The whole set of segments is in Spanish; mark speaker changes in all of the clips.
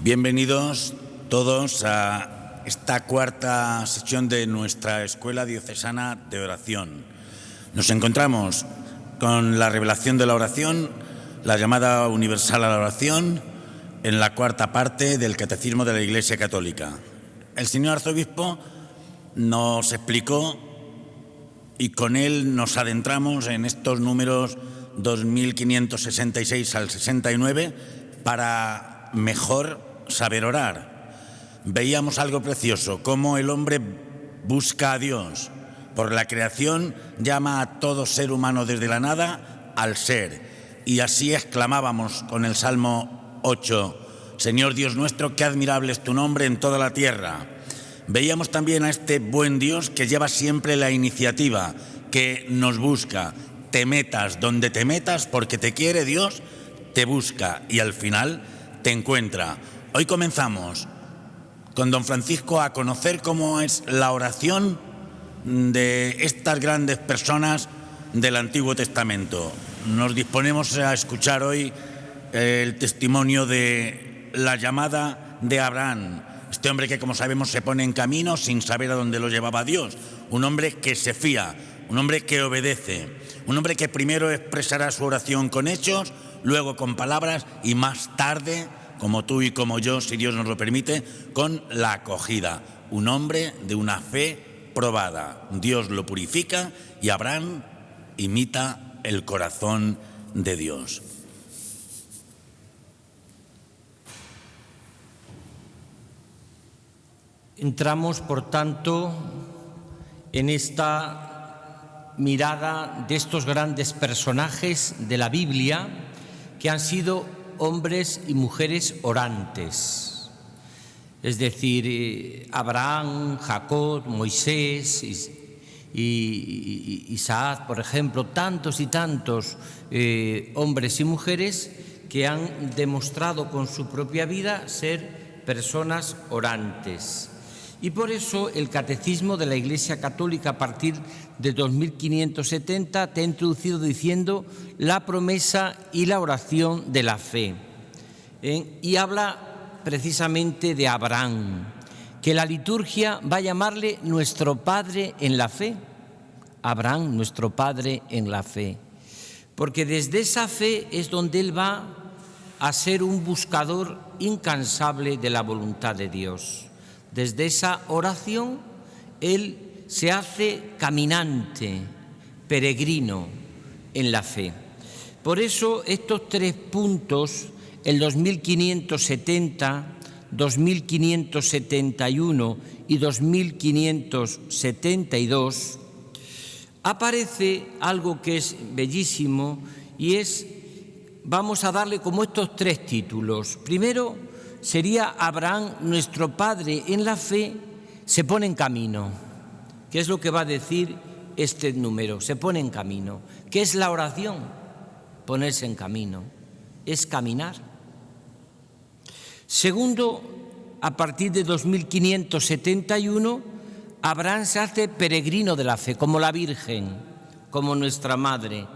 Speaker 1: Bienvenidos todos a esta cuarta sesión de nuestra Escuela Diocesana de Oración. Nos encontramos con la revelación de la oración, la llamada universal a la oración, en la cuarta parte del Catecismo de la Iglesia Católica. El señor arzobispo nos explicó y con él nos adentramos en estos números 2566 al 69 para mejor saber orar. Veíamos algo precioso, cómo el hombre busca a Dios. Por la creación llama a todo ser humano desde la nada al ser. Y así exclamábamos con el Salmo 8, Señor Dios nuestro, qué admirable es tu nombre en toda la tierra. Veíamos también a este buen Dios que lleva siempre la iniciativa, que nos busca. Te metas donde te metas, porque te quiere Dios, te busca y al final te encuentra. Hoy comenzamos con don Francisco a conocer cómo es la oración de estas grandes personas del Antiguo Testamento. Nos disponemos a escuchar hoy el testimonio de la llamada de Abraham, este hombre que, como sabemos, se pone en camino sin saber a dónde lo llevaba Dios, un hombre que se fía, un hombre que obedece, un hombre que primero expresará su oración con hechos, luego con palabras y más tarde, como tú y como yo, si Dios nos lo permite, con la acogida. Un hombre de una fe probada. Dios lo purifica y Abraham imita el corazón de Dios.
Speaker 2: Entramos, por tanto, en esta mirada de estos grandes personajes de la Biblia que han sido hombres y mujeres orantes, es decir, Abraham, Jacob, Moisés, Isaac, por ejemplo, tantos y tantos hombres y mujeres que han demostrado con su propia vida ser personas orantes. Y por eso el Catecismo de la Iglesia Católica, a partir de 2570, te ha introducido diciendo la promesa y la oración de la fe. Y habla precisamente de Abraham, que la liturgia va a llamarle nuestro Padre en la fe. Abraham, nuestro Padre en la fe. Porque desde esa fe es donde él va a ser un buscador incansable de la voluntad de Dios. Desde esa oración, él se hace caminante, peregrino en la fe. Por eso estos tres puntos, el 2570, 2571 y 2572, aparece algo que es bellísimo y es, vamos a darle como estos tres títulos. Primero, sería Abraham, nuestro Padre en la fe, se pone en camino. ¿Qué es lo que va a decir este número? Se pone en camino. ¿Qué es la oración? Ponerse en camino. Es caminar. Segundo, a partir de 2571, Abraham se hace peregrino de la fe, como la Virgen, como nuestra Madre,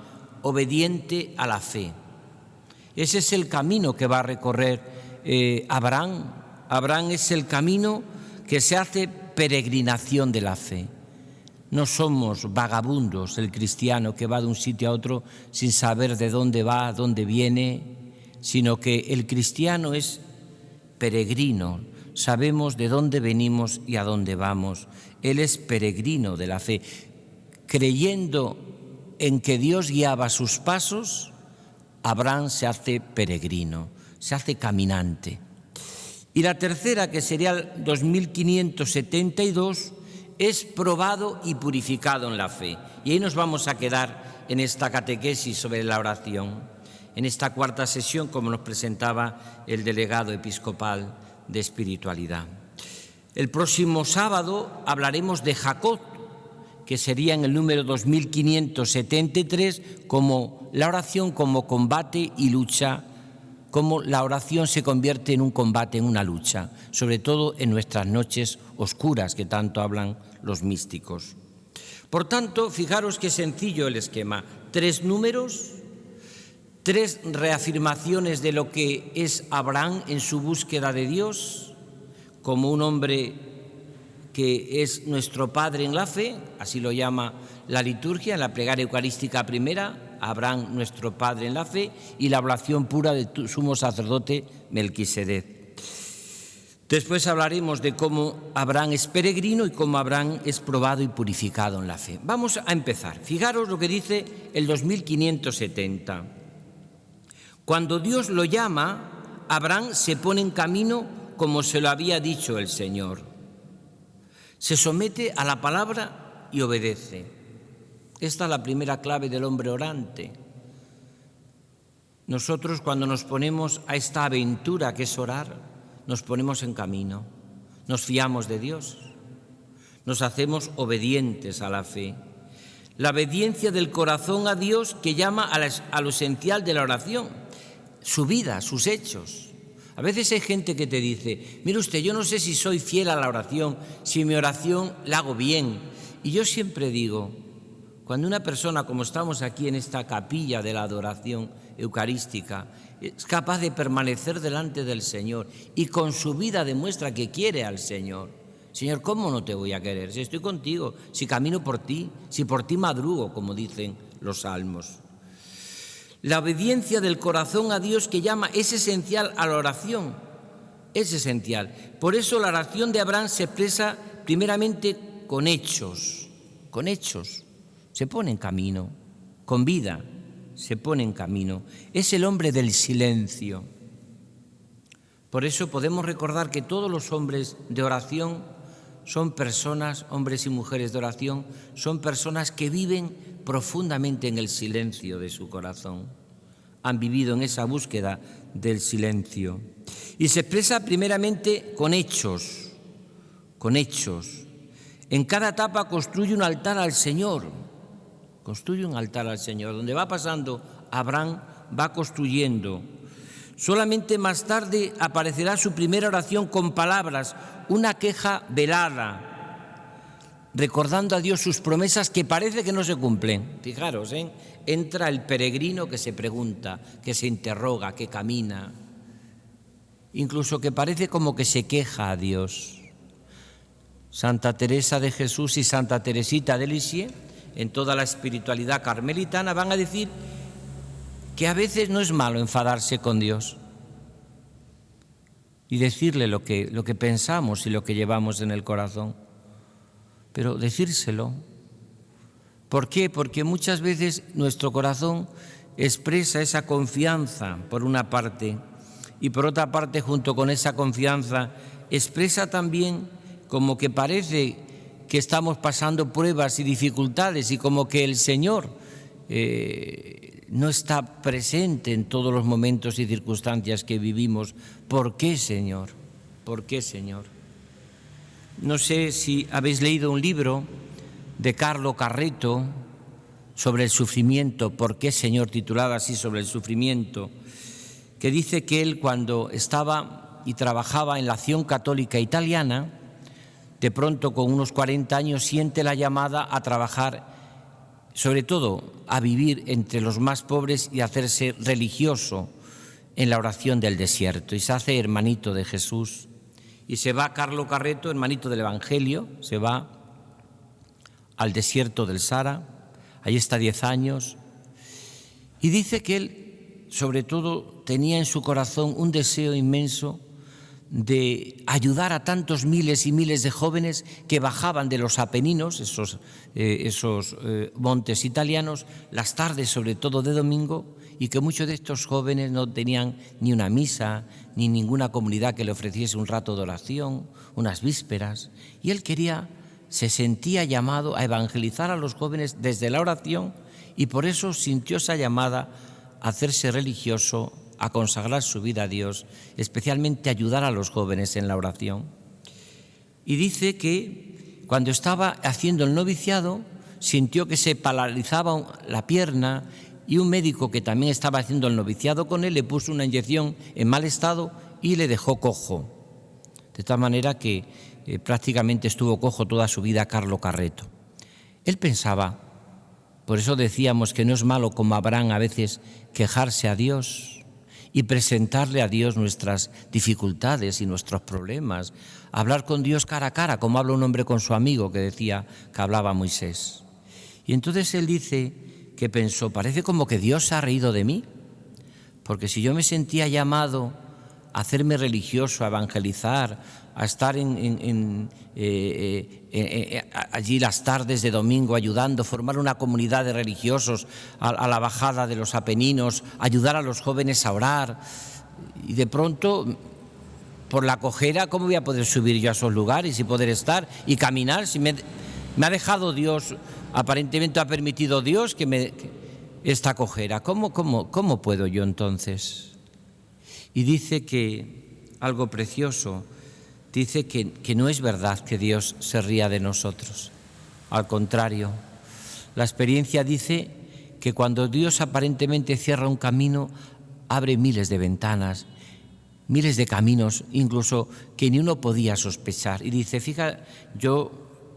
Speaker 2: obediente a la fe. Ese es el camino que va a recorrer Abraham. Abraham es el camino que se hace peregrinación de la fe. No somos vagabundos, el cristiano que va de un sitio a otro sin saber de dónde va, dónde viene, sino que el cristiano es peregrino. Sabemos de dónde venimos y a dónde vamos. Él es peregrino de la fe. Creyendo en que Dios guiaba sus pasos, Abraham se hace peregrino, se hace caminante. Y la tercera, que sería el 2572, es probado y purificado en la fe. Y ahí nos vamos a quedar en esta catequesis sobre la oración, en esta cuarta sesión, como nos presentaba el delegado episcopal de espiritualidad. El próximo sábado hablaremos de Jacob, que sería en el número 2573, como la oración como combate y lucha, cómo la oración se convierte en un combate, en una lucha, sobre todo en nuestras noches oscuras que tanto hablan los místicos. Por tanto, fijaros qué sencillo el esquema. 3 números 3 reafirmaciones de lo que es Abraham en su búsqueda de Dios, como un hombre que es nuestro Padre en la fe, así lo llama la liturgia, en la plegaria eucarística primera, Abraham nuestro Padre en la fe, y la oración pura del sumo sacerdote Melquisedec. Después hablaremos de cómo Abraham es peregrino y cómo Abraham es probado y purificado en la fe. Vamos a empezar. Fijaros lo que dice el 2570. Cuando Dios lo llama, Abraham se pone en camino como se lo había dicho el Señor. Se somete a la palabra y obedece. Esta es la primera clave del hombre orante. Nosotros, cuando nos ponemos a esta aventura que es orar, nos ponemos en camino, nos fiamos de Dios, nos hacemos obedientes a la fe. La obediencia del corazón a Dios que llama a lo esencial de la oración, su vida, sus hechos. A veces hay gente que te dice, mire usted, yo no sé si soy fiel a la oración, si mi oración la hago bien. Y yo siempre digo, cuando una persona, como estamos aquí en esta capilla de la adoración eucarística, es capaz de permanecer delante del Señor y con su vida demuestra que quiere al Señor. Señor, ¿cómo no te voy a querer? Si estoy contigo, si camino por ti, si por ti madrugo, como dicen los salmos. La obediencia del corazón a Dios que llama es esencial a la oración, es esencial. Por eso la oración de Abraham se expresa primeramente con hechos, se pone en camino, con vida. Se pone en camino. Es el hombre del silencio. Por eso podemos recordar que todos los hombres de oración son personas, hombres y mujeres de oración, son personas que viven profundamente en el silencio de su corazón. Han vivido en esa búsqueda del silencio. Y se expresa primeramente con hechos. En cada etapa construye un altar al Señor. Construye un altar al Señor. Donde va pasando, Abraham va construyendo. Solamente más tarde aparecerá su primera oración con palabras, una queja velada, recordando a Dios sus promesas que parece que no se cumplen. Fijaros, entra el peregrino que se pregunta, que se interroga, que camina, incluso que parece como que se queja a Dios. Santa Teresa de Jesús y Santa Teresita de Lisieux, en toda la espiritualidad carmelitana, van a decir que a veces no es malo enfadarse con Dios y decirle lo que pensamos y lo que llevamos en el corazón, pero decírselo. ¿Por qué? Porque muchas veces nuestro corazón expresa esa confianza, por una parte, y por otra parte, junto con esa confianza, expresa también como que parece que estamos pasando pruebas y dificultades y como que el Señor no está presente en todos los momentos y circunstancias que vivimos. ¿Por qué, Señor? ¿Por qué, Señor? No sé si habéis leído un libro de Carlo Carretto sobre el sufrimiento, ¿por qué, Señor?, titulado así, sobre el sufrimiento, que dice que él, cuando estaba y trabajaba en la Acción Católica Italiana, de pronto, con unos 40 años, siente la llamada a trabajar, sobre todo a vivir entre los más pobres y a hacerse religioso en la oración del desierto. Y se hace hermanito de Jesús. Y se va Carlo Carretto, hermanito del Evangelio, se va al desierto del Sahara. Allí está 10 años. Y dice que él, sobre todo, tenía en su corazón un deseo inmenso de ayudar a tantos miles y miles de jóvenes que bajaban de los Apeninos, esos montes italianos, las tardes, sobre todo de domingo, y que muchos de estos jóvenes no tenían ni una misa, ni ninguna comunidad que le ofreciese un rato de oración, unas vísperas. Y él se sentía llamado a evangelizar a los jóvenes desde la oración, y por eso sintió esa llamada a hacerse religioso, a consagrar su vida a Dios, especialmente ayudar a los jóvenes en la oración. Y dice que cuando estaba haciendo el noviciado, sintió que se paralizaba la pierna y un médico que también estaba haciendo el noviciado con él le puso una inyección en mal estado y le dejó cojo. De tal manera que prácticamente estuvo cojo toda su vida Carlo Carretto. Él pensaba, Por eso decíamos que no es malo, como Abraham, a veces quejarse a Dios y presentarle a Dios nuestras dificultades y nuestros problemas, hablar con Dios cara a cara, como habla un hombre con su amigo, que decía que hablaba Moisés. Y entonces él dice que pensó, parece como que Dios se ha reído de mí, porque si yo me sentía llamado a hacerme religioso, a evangelizar, a estar allí las tardes de domingo ayudando, formar una comunidad de religiosos a la bajada de los Apeninos, ayudar a los jóvenes a orar, y de pronto, por la cojera, ¿cómo voy a poder subir yo a esos lugares y poder estar y caminar? Si me ha dejado Dios, aparentemente ha permitido Dios esta cojera. ¿Cómo puedo yo entonces? Y dice que algo precioso, dice que no es verdad que Dios se ría de nosotros. Al contrario, la experiencia dice que cuando Dios aparentemente cierra un camino, abre miles de ventanas, miles de caminos, incluso que ni uno podía sospechar. Y dice,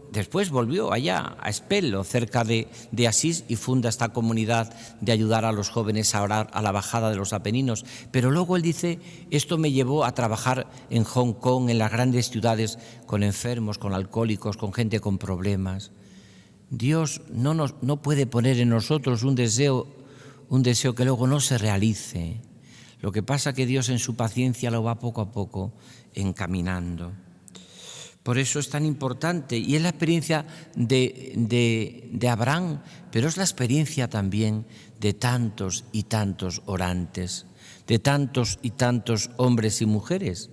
Speaker 2: después volvió allá a Espello, cerca de Asís, y funda esta comunidad de ayudar a los jóvenes a orar a la bajada de los Apeninos. Pero luego él dice, esto me llevó a trabajar en Hong Kong, en las grandes ciudades, con enfermos, con alcohólicos, con gente con problemas. Dios no puede poner en nosotros un deseo que luego no se realice. Lo que pasa es que Dios en su paciencia lo va poco a poco encaminando. Por eso es tan importante, y es la experiencia de Abraham, pero es la experiencia también de tantos y tantos orantes, de tantos y tantos hombres y mujeres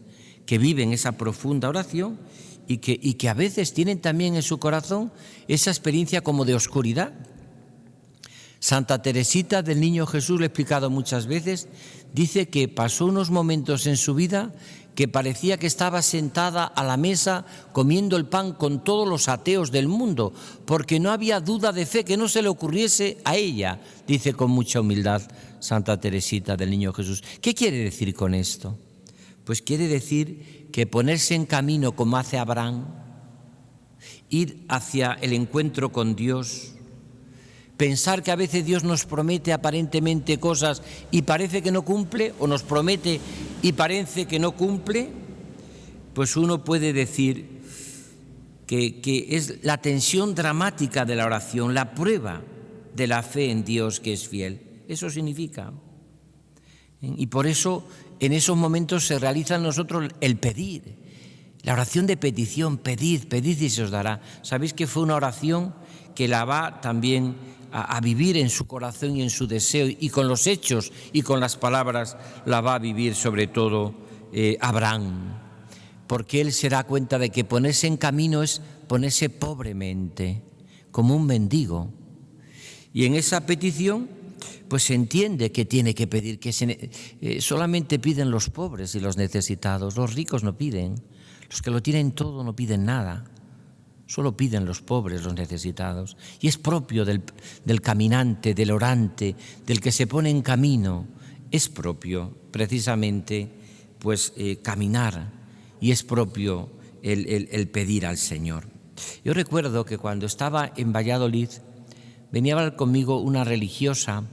Speaker 2: que viven esa profunda oración y que a veces tienen también en su corazón esa experiencia como de oscuridad. Santa Teresita del Niño Jesús, lo he explicado muchas veces, dice que pasó unos momentos en su vida que parecía que estaba sentada a la mesa comiendo el pan con todos los ateos del mundo, porque no había duda de fe que no se le ocurriese a ella, dice con mucha humildad Santa Teresita del Niño Jesús. ¿Qué quiere decir con esto? Pues quiere decir que ponerse en camino como hace Abraham, ir hacia el encuentro con Dios, pensar que a veces Dios nos promete aparentemente cosas y parece que no cumple, o nos promete y parece que no cumple, pues uno puede decir que es la tensión dramática de la oración, la prueba de la fe en Dios que es fiel. Eso significa. Y por eso en esos momentos se realiza en nosotros el pedir, la oración de petición, pedid y se os dará. ¿Sabéis que fue una oración que la va también a vivir en su corazón y en su deseo, y con los hechos y con las palabras la va a vivir sobre todo Abraham? Porque él se da cuenta de que ponerse en camino es ponerse pobremente, como un mendigo. Y en esa petición pues se entiende que tiene que pedir, que solamente piden los pobres y los necesitados, los ricos no piden, los que lo tienen todo no piden nada. Solo piden los pobres, los necesitados. Y es propio del caminante, del orante, del que se pone en camino. Es propio, precisamente, pues caminar. Y es propio el pedir al Señor. Yo recuerdo que cuando estaba en Valladolid, venía a hablar conmigo una religiosa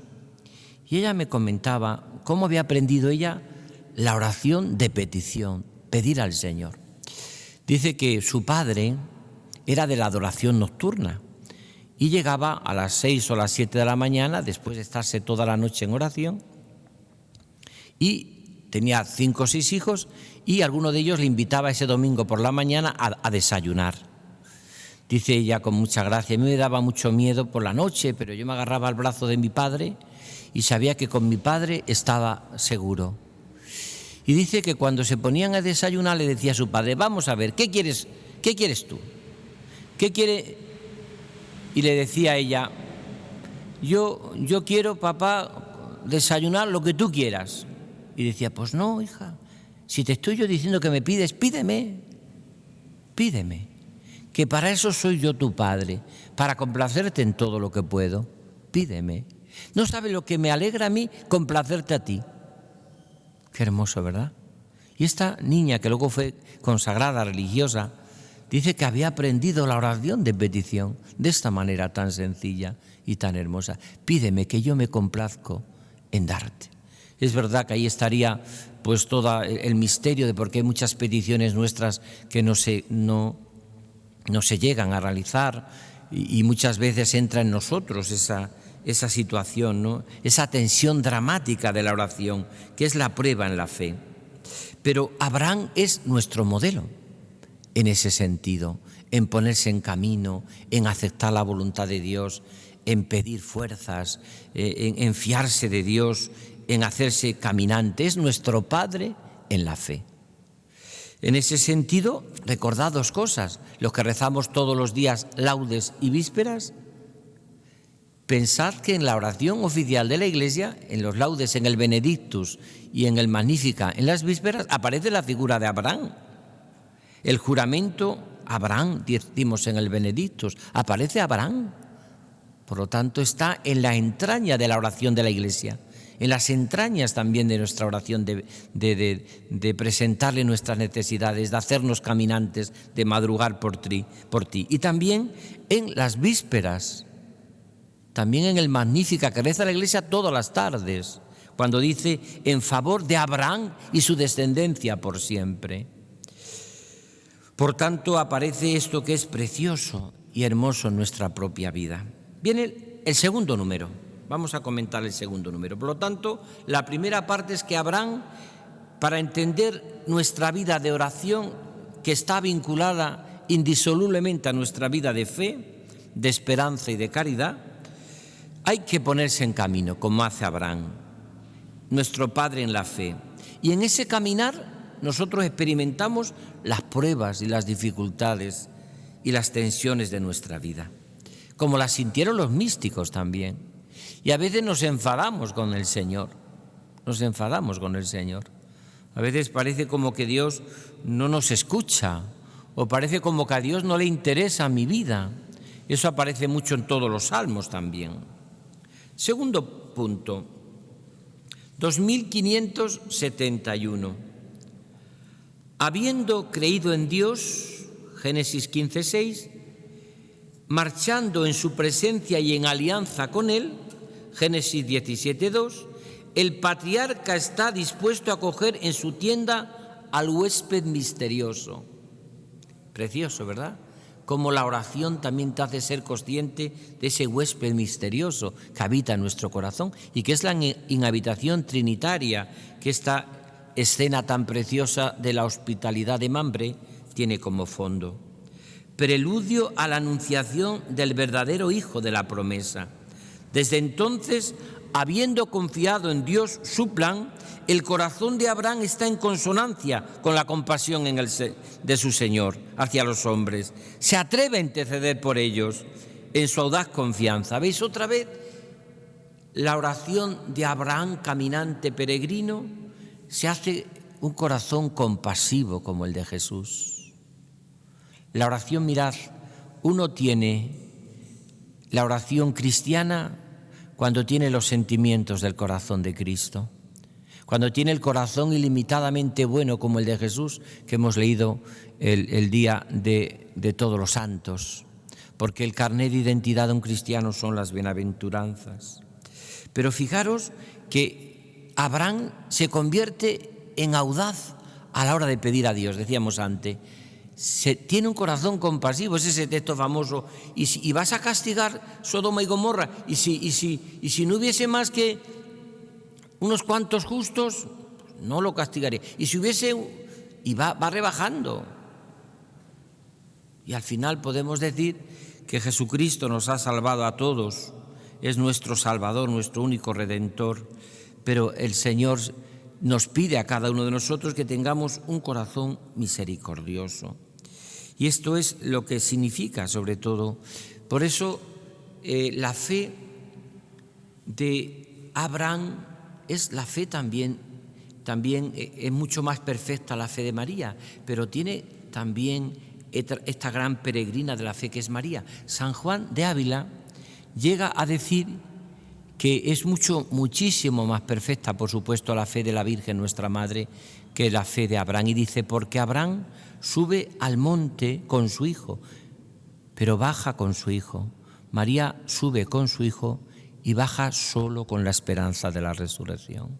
Speaker 2: y ella me comentaba cómo había aprendido ella la oración de petición, pedir al Señor. Dice que su padre era de la adoración nocturna y llegaba a las 6 o las 7 de la mañana después de estarse toda la noche en oración, y tenía 5 o 6 hijos y alguno de ellos le invitaba ese domingo por la mañana a desayunar. Dice ella con mucha gracia, a mí me daba mucho miedo por la noche, pero yo me agarraba al brazo de mi padre y sabía que con mi padre estaba seguro. Y dice que cuando se ponían a desayunar le decía a su padre, vamos a ver, ¿qué quieres tú? ¿Qué quiere? Y le decía a ella, yo quiero, papá, desayunar lo que tú quieras. Y decía, pues no, hija, si te estoy yo diciendo que me pides, pídeme, que para eso soy yo tu padre, para complacerte en todo lo que puedo, pídeme. No sabes lo que me alegra a mí complacerte a ti. Qué hermoso, ¿verdad? Y esta niña que luego fue consagrada, religiosa, dice que había aprendido la oración de petición de esta manera tan sencilla. y tan hermosa. Pídeme que yo me complazco en darte. Es verdad que ahí estaría pues todo el misterio de por qué hay muchas peticiones nuestras que no se llegan a realizar y muchas veces entra en nosotros esa situación, ¿no? Esa tensión dramática de la oración, que es la prueba en la fe. Pero Abraham es nuestro modelo en ese sentido, en ponerse en camino, en aceptar la voluntad de Dios, en pedir fuerzas, en fiarse de Dios, en hacerse caminante. Es nuestro Padre en la fe. En ese sentido, recordad dos cosas. Los que rezamos todos los días laudes y vísperas, pensad que en la oración oficial de la Iglesia, en los laudes, en el Benedictus y en el Magnífica, en las vísperas, aparece la figura de Abraham. El juramento Abraham, decimos en el Benedictus, aparece Abraham. Por lo tanto, está en la entraña de la oración de la Iglesia, en las entrañas también de nuestra oración, de presentarle nuestras necesidades, de hacernos caminantes, de madrugar por ti. Y también en las vísperas, también en el Magnífica que reza la Iglesia todas las tardes, cuando dice en favor de Abraham y su descendencia por siempre. Por tanto, aparece esto que es precioso y hermoso en nuestra propia vida. Viene el segundo número. Vamos a comentar el segundo número. Por lo tanto, la primera parte es que Abraham, para entender nuestra vida de oración, que está vinculada indisolublemente a nuestra vida de fe, de esperanza y de caridad, hay que ponerse en camino, como hace Abraham, nuestro Padre en la fe. Y en ese caminar nosotros experimentamos las pruebas y las dificultades y las tensiones de nuestra vida, como las sintieron los místicos también. Y a veces nos enfadamos con el Señor, A veces parece como que Dios no nos escucha, o parece como que a Dios no le interesa mi vida. Eso aparece mucho en todos los salmos también. Segundo punto, 2571. Habiendo creído en Dios, Génesis 15:6, marchando en su presencia y en alianza con Él, Génesis 17:2, el patriarca está dispuesto a acoger en su tienda al huésped misterioso. Precioso, ¿verdad? Como la oración también te hace ser consciente de ese huésped misterioso que habita en nuestro corazón y que es la inhabitación trinitaria que esta escena tan preciosa de la hospitalidad de Mambre tiene como fondo. Preludio a la anunciación del verdadero Hijo de la promesa. Desde entonces, habiendo confiado en Dios su plan, el corazón de Abraham está en consonancia con la compasión de su Señor hacia los hombres. Se atreve a interceder por ellos en su audaz confianza. ¿Veis otra vez la oración de Abraham, caminante peregrino? Se hace un corazón compasivo como el de Jesús. La oración, mirad, uno tiene la oración cristiana cuando tiene los sentimientos del corazón de Cristo, cuando tiene el corazón ilimitadamente bueno como el de Jesús, que hemos leído el día de todos los santos, porque el carnet de identidad de un cristiano son las bienaventuranzas. Pero fijaros que Abraham se convierte en audaz a la hora de pedir a Dios, decíamos antes. Tiene un corazón compasivo, es ese texto famoso. Y vas a castigar Sodoma y Gomorra, y si no hubiese más que unos cuantos justos, no lo castigaré. Y si hubiese, y va rebajando. Y al final podemos decir que Jesucristo nos ha salvado a todos, es nuestro Salvador, nuestro único Redentor, pero el Señor nos pide a cada uno de nosotros que tengamos un corazón misericordioso. Y esto es lo que significa, sobre todo. Por eso, la fe de Abraham es la fe también es mucho más perfecta la fe de María, pero tiene también esta gran peregrina de la fe que es María. San Juan de Ávila llega a decir que es muchísimo más perfecta, por supuesto, la fe de la Virgen, nuestra Madre, que la fe de Abraham. Y dice, porque Abraham sube al monte con su hijo, pero baja con su hijo, María sube con su hijo y baja solo con la esperanza de la resurrección.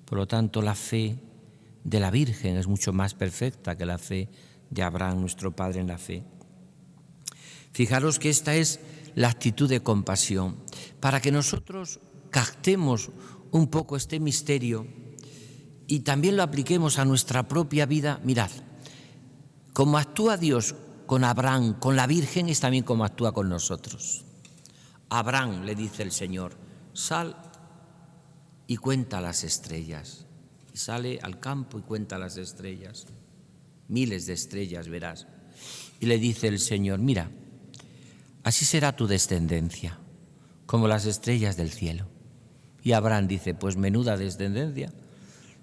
Speaker 2: Por lo tanto, la fe de la Virgen es mucho más perfecta que la fe de Abraham, nuestro padre en la fe. Fijaros que esta es la actitud de compasión. Para que nosotros captemos un poco este misterio y también lo apliquemos a nuestra propia vida, mirad, como actúa Dios con Abraham, con la Virgen, es también como actúa con nosotros. A Abraham le dice el Señor, sal y cuenta las estrellas. Y sale al campo y cuenta las estrellas. Miles de estrellas verás. Y le dice el Señor, mira, así será tu descendencia, como las estrellas del cielo. Y Abraham dice, pues menuda descendencia.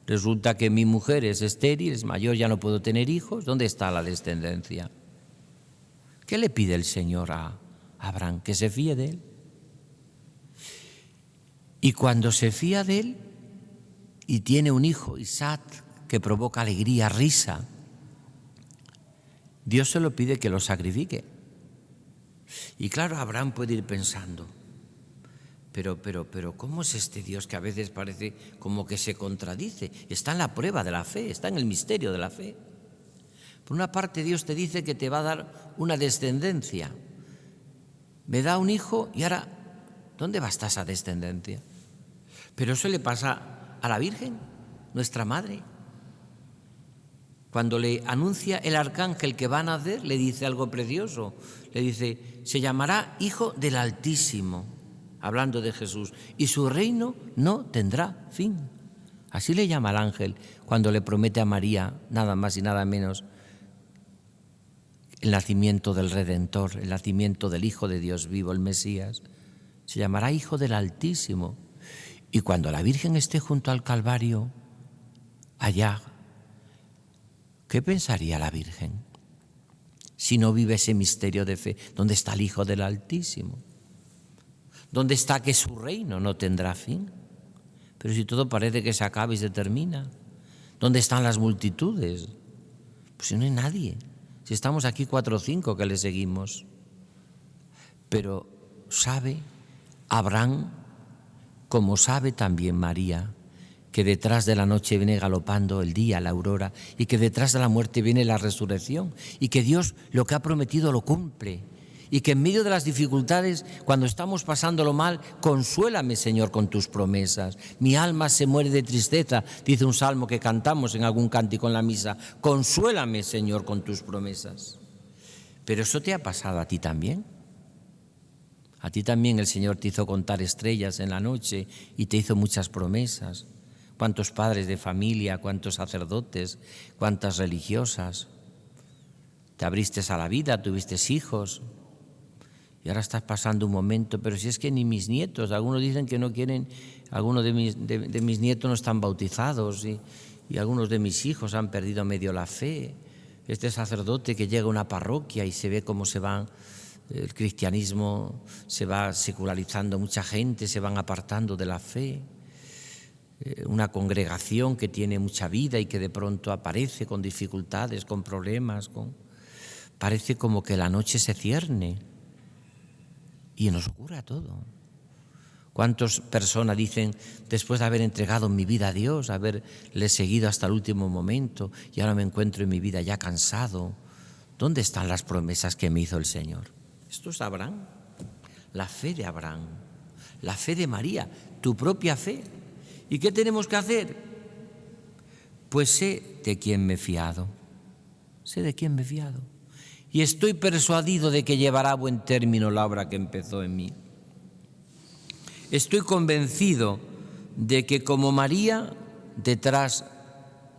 Speaker 2: Resulta que mi mujer es estéril, es mayor, ya no puedo tener hijos. ¿Dónde está la descendencia? ¿Qué le pide el Señor a Abraham? Que se fíe de él. Y cuando se fía de él y tiene un hijo, Isaac, que provoca alegría, risa, Dios se lo pide que lo sacrifique. Y claro, Abraham puede ir pensando, pero ¿cómo es este Dios que a veces parece como que se contradice? Está en la prueba de la fe, está en el misterio de la fe. Por una parte, Dios te dice que te va a dar una descendencia. Me da un hijo y ahora, ¿dónde va a estar esa descendencia? Pero eso le pasa a la Virgen, nuestra madre. Cuando le anuncia el arcángel que va a nacer, le dice algo precioso. Le dice, se llamará Hijo del Altísimo, hablando de Jesús, y su reino no tendrá fin. Así le llama el ángel cuando le promete a María, nada más y nada menos, el nacimiento del Redentor, el nacimiento del Hijo de Dios vivo, el Mesías. Se llamará Hijo del Altísimo. Y cuando la Virgen esté junto al Calvario, allá, ¿qué pensaría la Virgen si no vive ese misterio de fe? ¿Dónde está el Hijo del Altísimo? ¿Dónde está que su reino no tendrá fin? Pero si todo parece que se acaba y se termina, ¿dónde están las multitudes? Pues si no hay nadie, si estamos aquí 4 o 5 que le seguimos. Pero sabe Abraham, como sabe también María, que detrás de la noche viene galopando el día, la aurora, y que detrás de la muerte viene la resurrección, y que Dios lo que ha prometido lo cumple, y que en medio de las dificultades, cuando estamos pasándolo mal, consuélame, Señor, con tus promesas. Mi alma se muere de tristeza, dice un salmo que cantamos en algún cántico en la misa. Consuélame, Señor, con tus promesas. Pero eso te ha pasado a ti también. A ti también el Señor te hizo contar estrellas en la noche y te hizo muchas promesas. Cuántos padres de familia, cuántos sacerdotes, cuántas religiosas. Te abriste a la vida, tuviste hijos y ahora estás pasando un momento, pero si es que ni mis nietos, algunos dicen que no quieren, algunos de mis nietos no están bautizados y algunos de mis hijos han perdido medio la fe. Este sacerdote que llega a una parroquia y se ve cómo se van, el cristianismo se va secularizando, mucha gente se van apartando de la fe. Una congregación que tiene mucha vida y que de pronto aparece con dificultades, con problemas, parece como que la noche se cierne y nos ocurre todo. ¿Cuántas personas dicen, después de haber entregado mi vida a Dios, haberle seguido hasta el último momento y ahora me encuentro en mi vida ya cansado? ¿Dónde están las promesas que me hizo el Señor? Esto es Abraham, la fe de Abraham, la fe de María, tu propia fe. ¿Y qué tenemos que hacer? Pues sé de quién me he fiado, sé de quién me he fiado. Y estoy persuadido de que llevará a buen término la obra que empezó en mí. Estoy convencido de que como María, detrás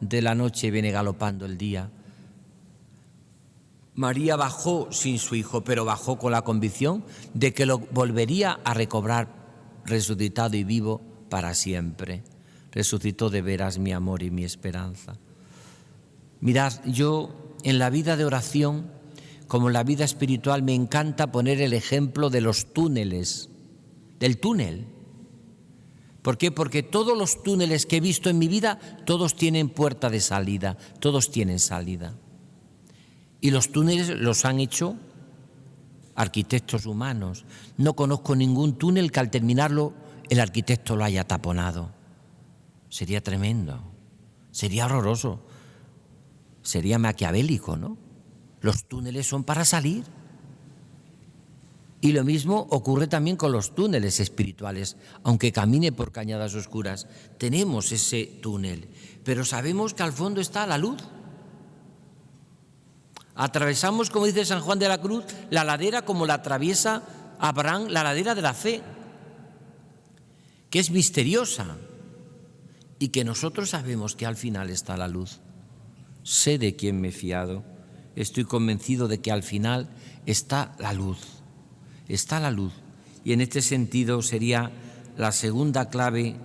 Speaker 2: de la noche viene galopando el día. María bajó sin su hijo, pero bajó con la convicción de que lo volvería a recobrar resucitado y vivo para siempre. Resucitó de veras mi amor y mi esperanza. Mirad, yo en la vida de oración, como en la vida espiritual, me encanta poner el ejemplo de los túneles, del túnel. ¿Por qué? Porque todos los túneles que he visto en mi vida, todos tienen puerta de salida, todos tienen salida. Y los túneles los han hecho arquitectos humanos. No conozco ningún túnel que al terminarlo el arquitecto lo haya taponado. Sería tremendo, sería horroroso, sería maquiavélico, ¿no? Los túneles son para salir. Y lo mismo ocurre también con los túneles espirituales. Aunque camine por cañadas oscuras, tenemos ese túnel, pero sabemos que al fondo está la luz. Atravesamos, como dice San Juan de la Cruz, la ladera como la atraviesa Abraham, la ladera de la fe, que es misteriosa y que nosotros sabemos que al final está la luz. Sé de quién me he fiado, estoy convencido de que al final está la luz. Está la luz. Y en este sentido sería la segunda clave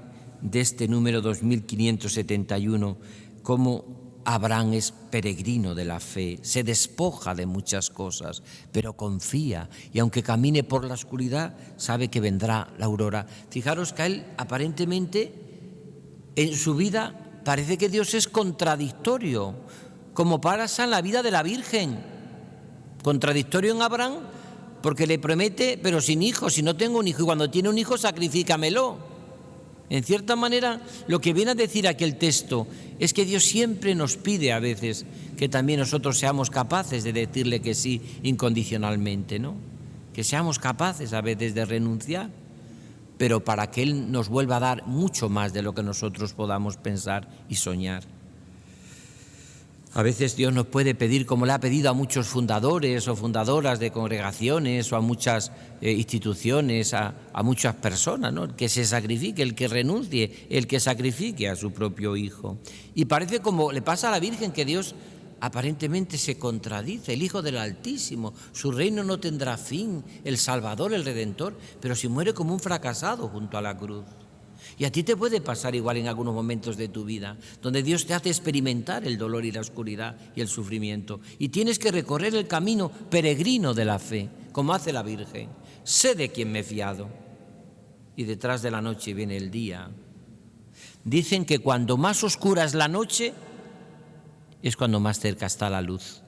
Speaker 2: de este número 2571, cómo Abraham es peregrino de la fe, se despoja de muchas cosas, pero confía, y aunque camine por la oscuridad, sabe que vendrá la aurora. Fijaros que a él, aparentemente, en su vida, parece que Dios es contradictorio, como pasa en la vida de la Virgen. Contradictorio en Abraham, porque le promete, pero sin hijo, si no tengo un hijo, y cuando tiene un hijo, sacrifícamelo. En cierta manera, lo que viene a decir aquí el texto es que Dios siempre nos pide a veces que también nosotros seamos capaces de decirle que sí incondicionalmente, ¿no? Que seamos capaces a veces de renunciar, pero para que Él nos vuelva a dar mucho más de lo que nosotros podamos pensar y soñar. A veces Dios nos puede pedir, como le ha pedido a muchos fundadores o fundadoras de congregaciones o a muchas instituciones, a muchas personas, ¿no? Que se sacrifique, el que renuncie, el que sacrifique a su propio hijo. Y parece como le pasa a la Virgen, que Dios aparentemente se contradice, el Hijo del Altísimo, su reino no tendrá fin, el Salvador, el Redentor, pero si muere como un fracasado junto a la cruz. Y a ti te puede pasar igual en algunos momentos de tu vida, donde Dios te hace experimentar el dolor y la oscuridad y el sufrimiento. Y tienes que recorrer el camino peregrino de la fe, como hace la Virgen. Sé de quién me he fiado. Y detrás de la noche viene el día. Dicen que cuando más oscura es la noche, es cuando más cerca está la luz.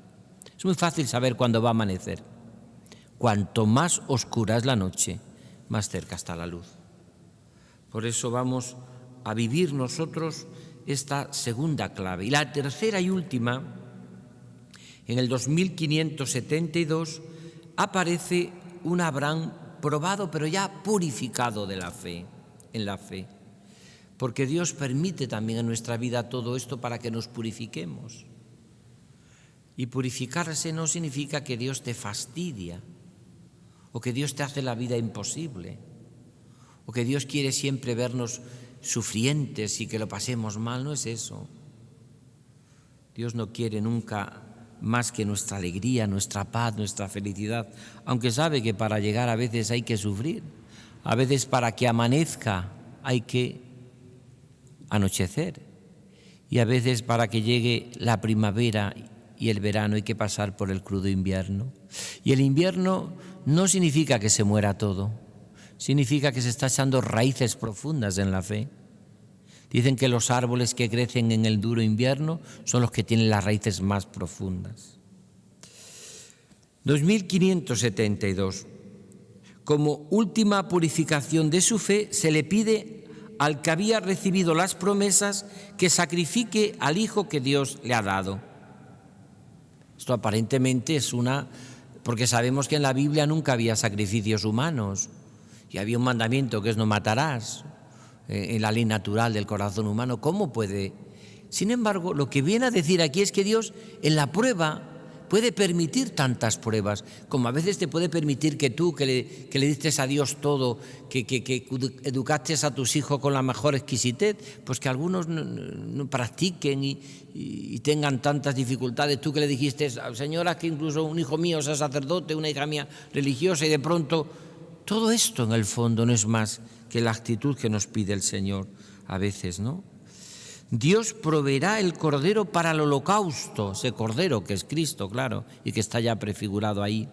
Speaker 2: Es muy fácil saber cuándo va a amanecer. Cuanto más oscura es la noche, más cerca está la luz. Por eso vamos a vivir nosotros esta segunda clave. Y la tercera y última, en el 2572, aparece un Abraham probado, pero ya purificado de la fe, en la fe. Porque Dios permite también en nuestra vida todo esto para que nos purifiquemos. Y purificarse no significa que Dios te fastidia o que Dios te hace la vida imposible, o que Dios quiere siempre vernos sufrientes y que lo pasemos mal. No es eso. Dios no quiere nunca más que nuestra alegría, nuestra paz, nuestra felicidad, aunque sabe que para llegar a veces hay que sufrir, a veces para que amanezca hay que anochecer, y a veces para que llegue la primavera y el verano hay que pasar por el crudo invierno. Y el invierno no significa que se muera todo, significa que se está echando raíces profundas en la fe. Dicen que los árboles que crecen en el duro invierno son los que tienen las raíces más profundas. 2572. Como última purificación de su fe, se le pide al que había recibido las promesas que sacrifique al hijo que Dios le ha dado. Esto aparentemente es porque sabemos que en la Biblia nunca había sacrificios humanos. Y había un mandamiento que es no matarás, en la ley natural del corazón humano. ¿Cómo puede? Sin embargo, lo que viene a decir aquí es que Dios en la prueba puede permitir tantas pruebas, como a veces te puede permitir que tú, que le diste a Dios todo, que educaste a tus hijos con la mejor exquisitez, pues que algunos no practiquen y tengan tantas dificultades. Tú que le dijiste, señora, que incluso un hijo mío sea sacerdote, una hija mía religiosa, y de pronto... Todo esto en el fondo no es más que la actitud que nos pide el Señor a veces, ¿no? Dios proveerá el cordero para el holocausto, ese cordero que es Cristo, claro, y que está ya prefigurado ahí.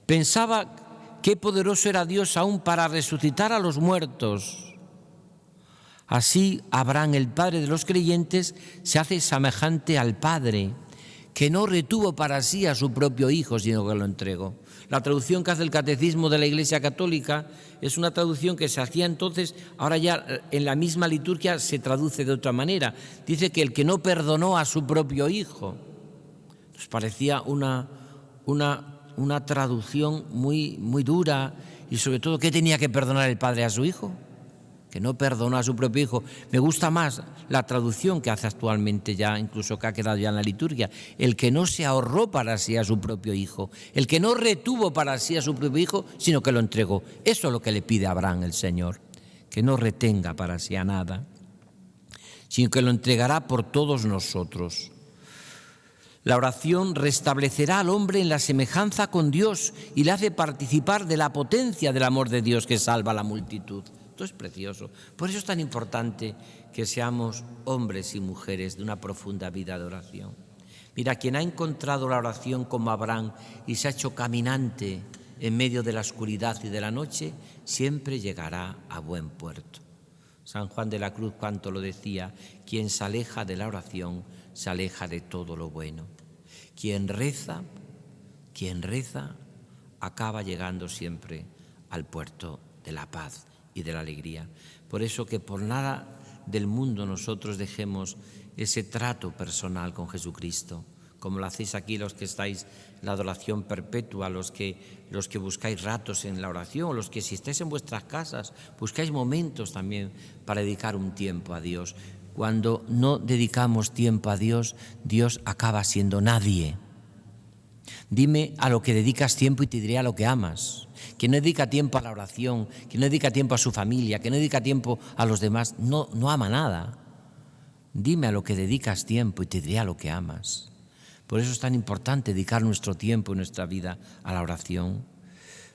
Speaker 2: Pensaba qué poderoso era Dios aún para resucitar a los muertos. Así Abraham, el padre de los creyentes, se hace semejante al Padre, que no retuvo para sí a su propio Hijo, sino que lo entregó. La traducción que hace el Catecismo de la Iglesia Católica es una traducción que se hacía entonces, ahora ya en la misma liturgia se traduce de otra manera. Dice que el que no perdonó a su propio Hijo. Nos parecía una traducción muy dura, y sobre todo, ¿qué tenía que perdonar el Padre a su Hijo? Que no perdonó a su propio Hijo. Me gusta más la traducción que hace actualmente ya, incluso que ha quedado ya en la liturgia. El que no se ahorró para sí a su propio Hijo, el que no retuvo para sí a su propio Hijo, sino que lo entregó. Eso es lo que le pide a Abraham el Señor, que no retenga para sí a nada, sino que lo entregará por todos nosotros. La oración restablecerá al hombre en la semejanza con Dios y le hace participar de la potencia del amor de Dios que salva a la multitud. Esto es precioso. Por eso es tan importante que seamos hombres y mujeres de una profunda vida de oración. Mira, quien ha encontrado la oración como Abraham y se ha hecho caminante en medio de la oscuridad y de la noche, siempre llegará a buen puerto. San Juan de la Cruz cuánto lo decía: quien se aleja de la oración se aleja de todo lo bueno. Quien reza, acaba llegando siempre al puerto de la paz y de la alegría. Por eso que por nada del mundo nosotros dejemos ese trato personal con Jesucristo, como lo hacéis aquí los que estáis en la adoración perpetua, los que buscáis ratos en la oración, los que si estáis en vuestras casas buscáis momentos también para dedicar un tiempo a Dios. Cuando no dedicamos tiempo a Dios, Dios acaba siendo nadie. Dime a lo que dedicas tiempo y te diré a lo que amas. Quien no dedica tiempo a la oración, quien no dedica tiempo a su familia, quien no dedica tiempo a los demás, no ama nada. Dime a lo que dedicas tiempo y te diré a lo que amas. Por eso es tan importante dedicar nuestro tiempo y nuestra vida a la oración.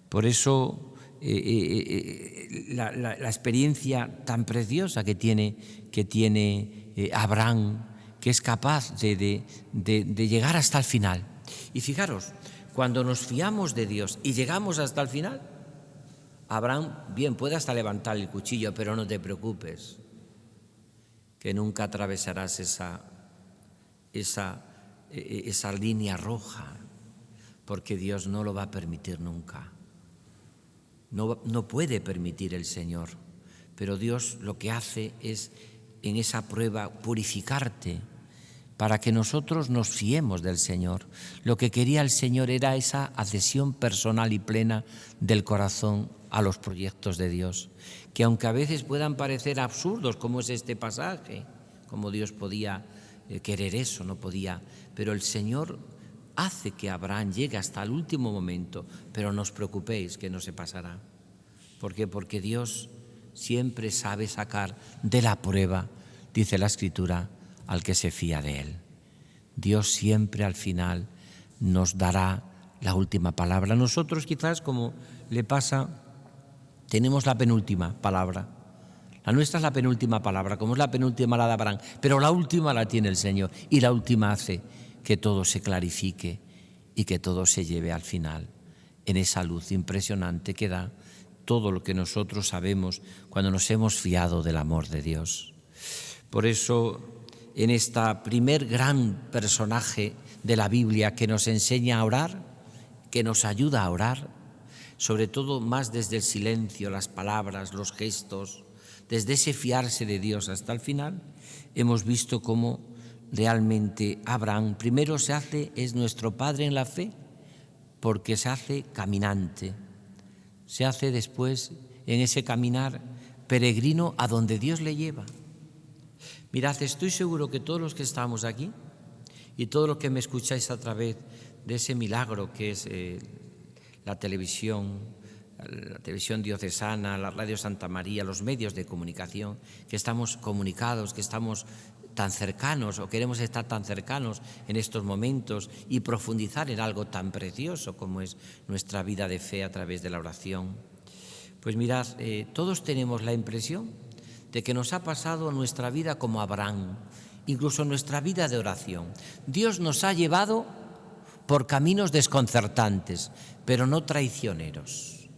Speaker 2: Por eso la experiencia tan preciosa que tiene Abraham, que es capaz de llegar hasta el final. Y fijaros, cuando nos fiamos de Dios y llegamos hasta el final, Abraham, bien, puede hasta levantar el cuchillo, pero no te preocupes, que nunca atravesarás esa línea roja, porque Dios no lo va a permitir nunca. No puede permitir el Señor, pero Dios lo que hace es, en esa prueba, purificarte, para que nosotros nos fiemos del Señor. Lo que quería el Señor era esa adhesión personal y plena del corazón a los proyectos de Dios, que aunque a veces puedan parecer absurdos, como es este pasaje, como Dios podía querer eso, no podía, pero el Señor hace que Abraham llegue hasta el último momento, pero no os preocupéis que no se pasará. ¿Por qué? Porque Dios siempre sabe sacar de la prueba, dice la Escritura, al que se fía de Él. Dios siempre al final nos dará la última palabra. Nosotros quizás, como le pasa, tenemos la penúltima palabra. La nuestra es la penúltima palabra, como es la penúltima la de Abraham, pero la última la tiene el Señor, y la última hace que todo se clarifique y que todo se lleve al final en esa luz impresionante que da todo lo que nosotros sabemos cuando nos hemos fiado del amor de Dios. Por eso, en esta primer gran personaje de la Biblia que nos enseña a orar, que nos ayuda a orar, sobre todo más desde el silencio, las palabras, los gestos, desde ese fiarse de Dios hasta el final, hemos visto cómo realmente Abraham primero es nuestro padre en la fe, porque se hace caminante, se hace después en ese caminar peregrino a donde Dios le lleva. Mirad, estoy seguro que todos los que estamos aquí y todos los que me escucháis a través de ese milagro que es la televisión diocesana, la Radio Santa María, los medios de comunicación, que estamos comunicados, que estamos tan cercanos o queremos estar tan cercanos en estos momentos y profundizar en algo tan precioso como es nuestra vida de fe a través de la oración. Pues mirad, todos tenemos la impresión de que nos ha pasado nuestra vida como Abraham, incluso nuestra vida de oración. Dios nos ha llevado por caminos desconcertantes, pero no traicioneros.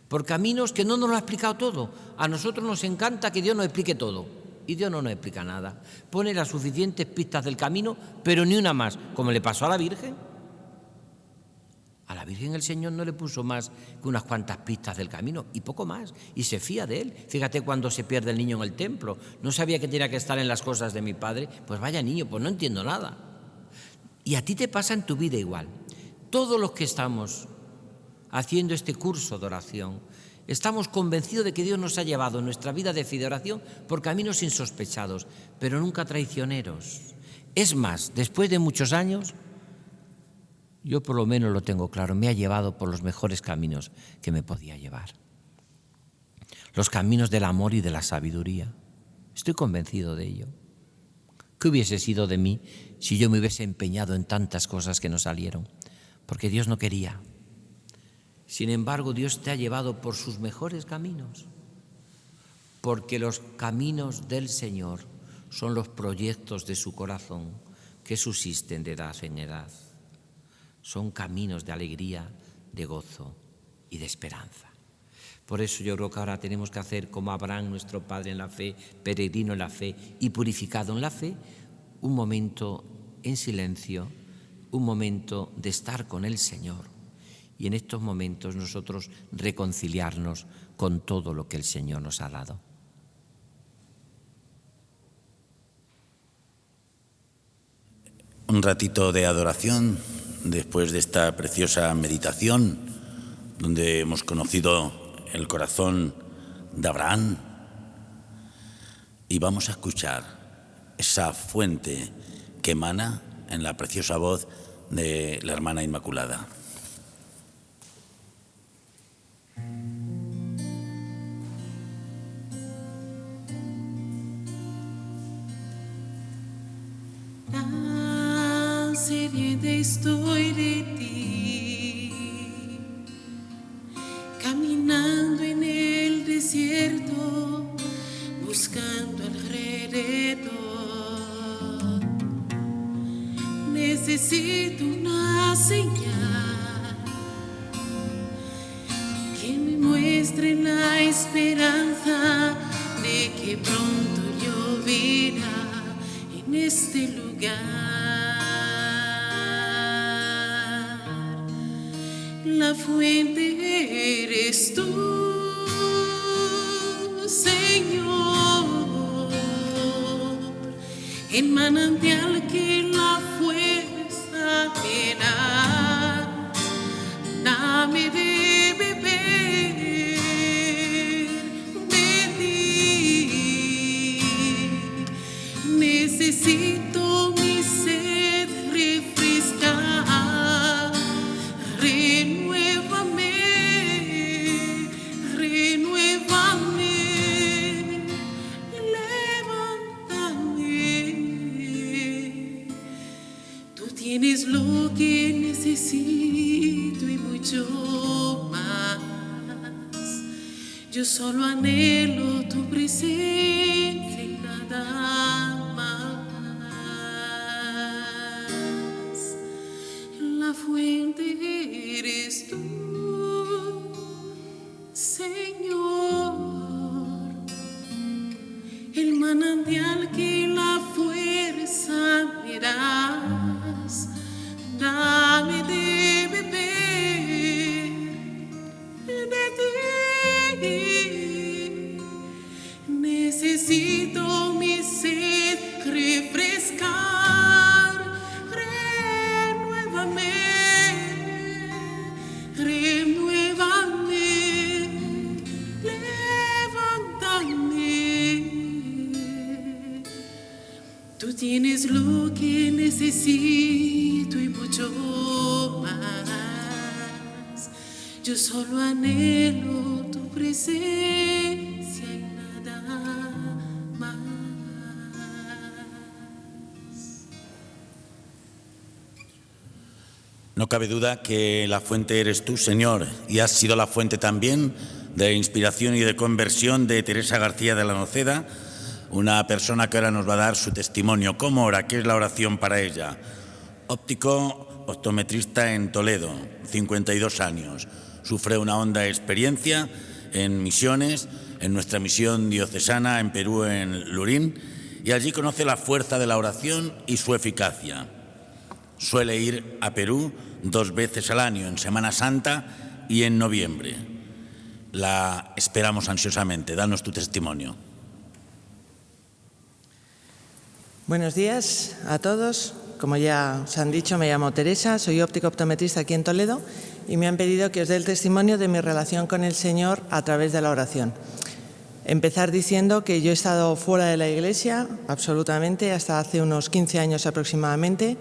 Speaker 2: Por caminos que no nos lo ha explicado todo. A nosotros nos encanta que Dios nos explique todo. y Dios no nos explica nada. Pone las suficientes pistas del camino, pero ni una más, como le pasó a la Virgen. A la Virgen el Señor no le puso más que unas cuantas pistas del camino y poco más, y se fía de él. Fíjate cuando se pierde el niño en el templo, no sabía que tenía que estar en las cosas de mi padre, pues vaya niño, pues no entiendo nada. Y a ti te pasa en tu vida igual. Todos los que estamos haciendo este curso de oración, estamos convencidos de que Dios nos ha llevado en nuestra vida de fe y de oración por caminos insospechados, pero nunca traicioneros. Es más, después de muchos años, yo por lo menos lo tengo claro, me ha llevado por los mejores caminos que me podía llevar. Los caminos del amor y de la sabiduría. Estoy convencido de ello. ¿Qué hubiese sido de mí si yo me hubiese empeñado en tantas cosas que no salieron? Porque Dios no quería. Sin embargo, Dios te ha llevado por sus mejores caminos, porque los caminos del Señor son los proyectos de su corazón que subsisten de edad en edad. Son caminos de alegría, de gozo y de esperanza. Por eso yo creo que ahora tenemos que hacer como Abraham, nuestro padre en la fe, peregrino en la fe y purificado en la fe, un momento en silencio, un momento de estar con el Señor. Y en estos momentos nosotros reconciliarnos con todo lo que el Señor nos ha dado.
Speaker 1: Un ratito de adoración después de esta preciosa meditación donde hemos conocido el corazón de Abraham y vamos a escuchar esa fuente que emana en la preciosa voz de la hermana Inmaculada.
Speaker 3: Sedienta estoy de ti, caminando en el desierto, buscando alrededor. Necesito una señal que me muestre la esperanza de que pronto lloverá en este lugar. La fuente eres tú, Señor, el manantial que la fuerza me da. Dame de beber de ti. Necesito mi sed refrescar. Renuévame, levántame. Tú tienes lo que necesito y mucho más. Yo solo anhelo tu presencia y nada más. La fuente eres tú, Señor, el manantial que la fuerza me das. Dame de beber de ti. Necesito mi sed refrescar. Renuévame, levántame. Tú tienes lo que necesito y mucho más. Yo solo anhelo tu presencia y nada más.
Speaker 1: No cabe duda que la fuente eres tú, Señor, y has sido la fuente también de inspiración y de conversión de Teresa García de la Noceda, una persona que ahora nos va a dar su testimonio. ¿Cómo ora? ¿Qué es la oración para ella? Óptico optometrista en Toledo, 52 años. Sufre una honda experiencia en misiones en nuestra misión diocesana en Perú, en Lurín, y allí conoce la fuerza de la oración y su eficacia. Suele ir a Perú 2 veces al año, en Semana Santa y en noviembre. La esperamos ansiosamente. Danos tu testimonio.
Speaker 4: Buenos días a todos. Como ya os han dicho, me llamo Teresa, soy óptico optometrista aquí en Toledo y me han pedido que os dé el testimonio de mi relación con el Señor a través de la oración. Empezar diciendo que yo he estado fuera de la Iglesia, absolutamente, hasta hace unos 15 años aproximadamente.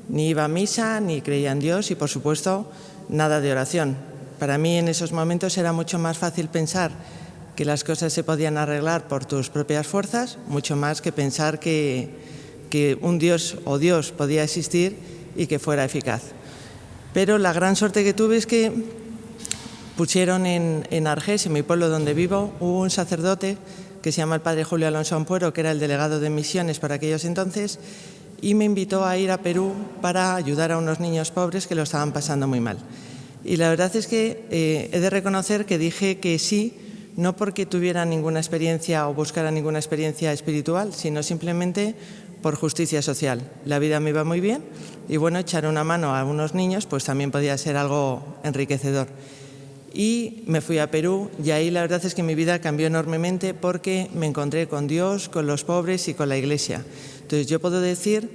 Speaker 4: Ni iba a misa, ni creía en Dios y, por supuesto, nada de oración. Para mí, en esos momentos, era mucho más fácil pensar que las cosas se podían arreglar por tus propias fuerzas, mucho más que pensar que un Dios o Dios podía existir y que fuera eficaz. Pero la gran suerte que tuve es que pusieron en Argés, en mi pueblo donde vivo, hubo un sacerdote que se llama el padre Julio Alonso Ampuero, que era el delegado de misiones por aquellos entonces, y me invitó a ir a Perú para ayudar a unos niños pobres que lo estaban pasando muy mal. Y la verdad es que he de reconocer que dije que sí, no porque tuviera ninguna experiencia o buscara ninguna experiencia espiritual, sino simplemente por justicia social. La vida me iba muy bien y, bueno, echar una mano a unos niños pues también podía ser algo enriquecedor. Y me fui a Perú y ahí la verdad es que mi vida cambió enormemente porque me encontré con Dios, con los pobres y con la Iglesia. Entonces yo puedo decir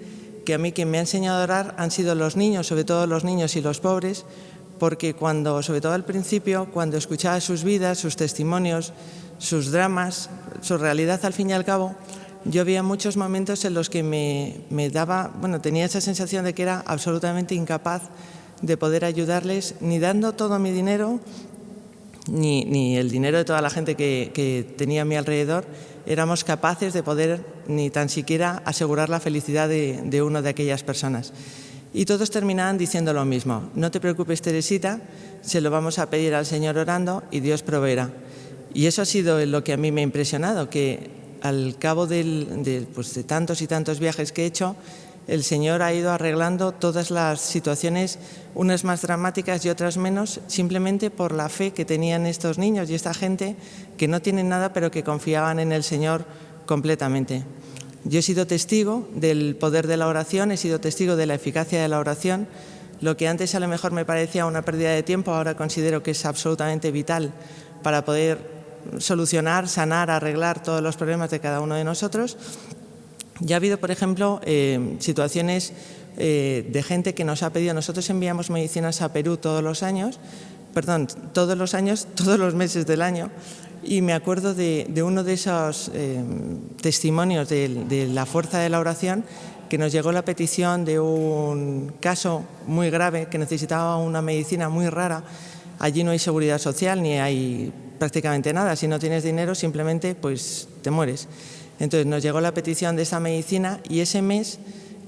Speaker 4: que a mí quien me ha enseñado a orar han sido los niños, sobre todo los niños y los pobres, porque sobre todo al principio, cuando escuchaba sus vidas, sus testimonios, sus dramas, su realidad al fin y al cabo, yo había muchos momentos en los que tenía esa sensación de que era absolutamente incapaz de poder ayudarles, ni dando todo mi dinero, ni el dinero de toda la gente que tenía a mi alrededor, éramos capaces de poder ni tan siquiera asegurar la felicidad de una de aquellas personas. Y todos terminaban diciendo lo mismo: no te preocupes, Teresita, se lo vamos a pedir al Señor orando y Dios proveerá. Y eso ha sido lo que a mí me ha impresionado, que al cabo de tantos y tantos viajes que he hecho, el Señor ha ido arreglando todas las situaciones, unas más dramáticas y otras menos, simplemente por la fe que tenían estos niños y esta gente que no tienen nada, pero que confiaban en el Señor completamente. Yo he sido testigo del poder de la oración, he sido testigo de la eficacia de la oración. Lo que antes a lo mejor me parecía una pérdida de tiempo, ahora considero que es absolutamente vital para poder solucionar, sanar, arreglar todos los problemas de cada uno de nosotros. Ya ha habido, por ejemplo, situaciones de gente que nos ha pedido. Nosotros enviamos medicinas a Perú todos los meses del año, y me acuerdo de uno de esos testimonios de la fuerza de la oración, que nos llegó la petición de un caso muy grave que necesitaba una medicina muy rara. Allí no hay seguridad social ni hay prácticamente nada. Si no tienes dinero, simplemente pues te mueres. Entonces nos llegó la petición de esa medicina y ese mes,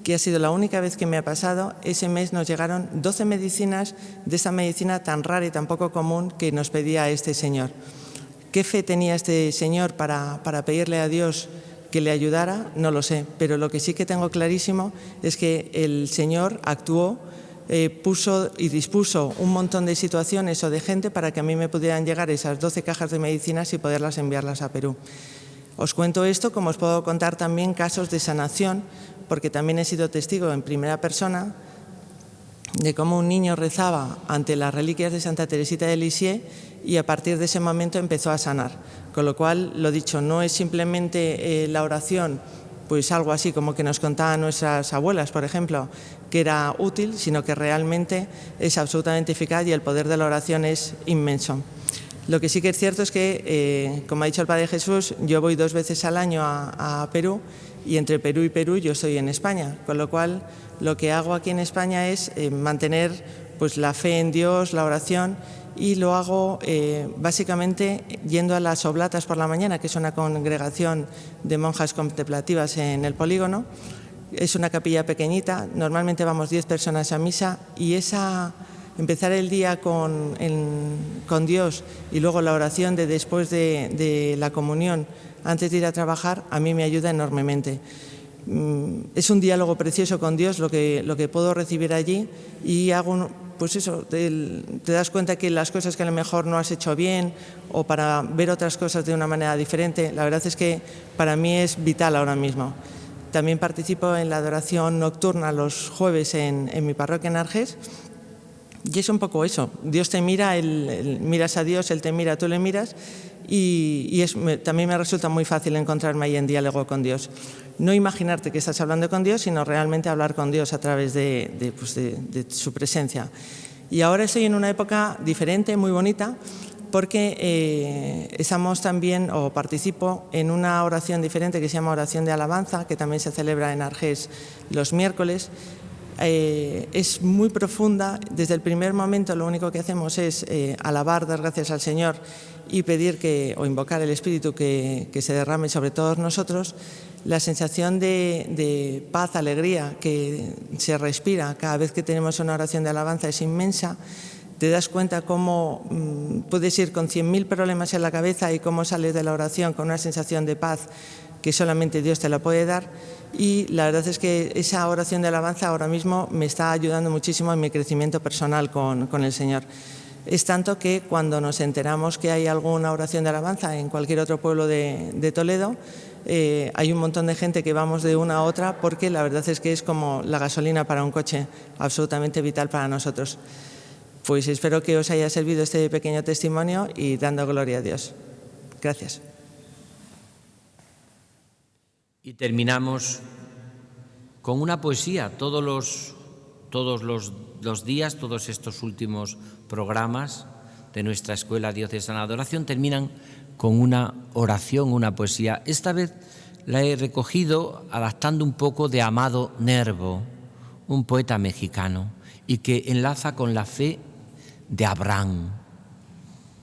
Speaker 4: que ha sido la única vez que me ha pasado, ese mes nos llegaron 12 medicinas de esa medicina tan rara y tan poco común que nos pedía este señor. ¿Qué fe tenía este señor para pedirle a Dios que le ayudara? No lo sé, pero lo que sí que tengo clarísimo es que el Señor actuó, puso y dispuso un montón de situaciones o de gente para que a mí me pudieran llegar esas 12 cajas de medicinas y poderlas enviarlas a Perú. Os cuento esto como os puedo contar también casos de sanación, porque también he sido testigo en primera persona de cómo un niño rezaba ante las reliquias de Santa Teresita de Lisieux y a partir de ese momento empezó a sanar. Con lo cual, lo dicho, no es simplemente la oración, pues algo así como que nos contaban nuestras abuelas, por ejemplo, que era útil, sino que realmente es absolutamente eficaz y el poder de la oración es inmenso. Lo que sí que es cierto es que, como ha dicho el Padre Jesús, yo voy 2 veces al año a Perú, y entre Perú y Perú yo estoy en España, con lo cual lo que hago aquí en España es mantener pues, la fe en Dios, la oración, y lo hago básicamente yendo a las Oblatas por la mañana, que es una congregación de monjas contemplativas en el Polígono. Es una capilla pequeñita, normalmente vamos 10 personas a misa, y empezar el día con Dios y luego la oración después de la comunión, antes de ir a trabajar, a mí me ayuda enormemente. Es un diálogo precioso con Dios lo que puedo recibir allí, y hago pues eso, te das cuenta que las cosas que a lo mejor no has hecho bien o para ver otras cosas de una manera diferente. La verdad es que para mí es vital ahora mismo. También participo en la adoración nocturna los jueves en mi parroquia en Argés. Y es un poco eso. Dios te mira, miras a Dios, Él te mira, tú le miras. Y también me resulta muy fácil encontrarme ahí en diálogo con Dios. No imaginarte que estás hablando con Dios, sino realmente hablar con Dios a través de su presencia. Y ahora estoy en una época diferente, muy bonita, porque estamos también, o participo en una oración diferente que se llama oración de alabanza, que también se celebra en Argés los miércoles. Es muy profunda. Desde el primer momento lo único que hacemos es alabar, dar gracias al Señor y pedir o invocar el Espíritu que se derrame sobre todos nosotros. La sensación de paz, alegría que se respira cada vez que tenemos una oración de alabanza es inmensa. Te das cuenta cómo puedes ir con 100.000 problemas en la cabeza y cómo sales de la oración con una sensación de paz que solamente Dios te la puede dar. Y la verdad es que esa oración de alabanza ahora mismo me está ayudando muchísimo en mi crecimiento personal con el Señor. Es tanto que cuando nos enteramos que hay alguna oración de alabanza en cualquier otro pueblo de Toledo, hay un montón de gente que vamos de una a otra, porque la verdad es que es como la gasolina para un coche, absolutamente vital para nosotros. Pues espero que os haya servido este pequeño testimonio y dando gloria a Dios. Gracias.
Speaker 2: Y terminamos con una poesía. Todos los días, todos estos últimos programas de nuestra Escuela Diocesana de Adoración terminan con una oración, una poesía. Esta vez la he recogido adaptando un poco de Amado Nervo, un poeta mexicano, y que enlaza con la fe de Abraham,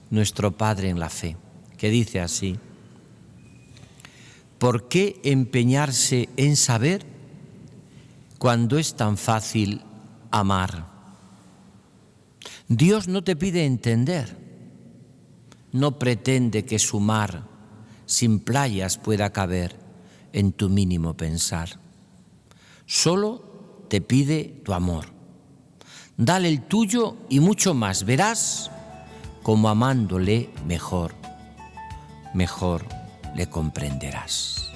Speaker 2: nuestro padre en la fe, que dice así: ¿por qué empeñarse en saber cuando es tan fácil amar? Dios no te pide entender, no pretende que su mar sin playas pueda caber en tu mínimo pensar. Solo te pide tu amor. Dale el tuyo y mucho más, verás cómo amándole mejor le comprenderás.